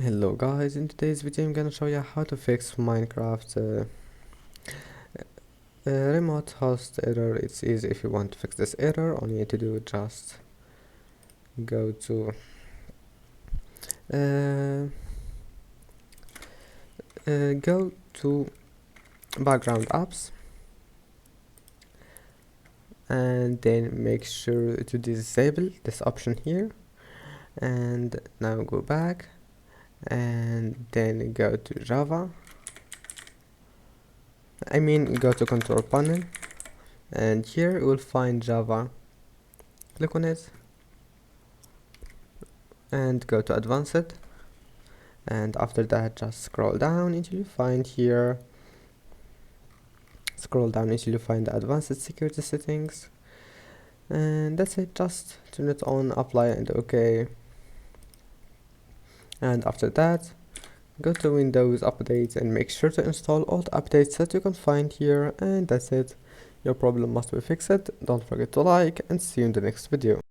Hello guys, in today's video I'm gonna show you how to fix Minecraft remote host error. It's easy. If you want to fix this error, all you need to do is just go to background apps and then make sure to disable this option here, and now go back and then go to Java. Go to control panel, and here you will find Java. Click on it and go to advanced, and after that just scroll down until you find here, the advanced security settings, and that's it. Just turn it on, apply, and OK. And after that, go to Windows Updates and make sure to install all the updates that you can find here, and that's it. Your problem must be fixed. Don't forget to like, and see you in the next video.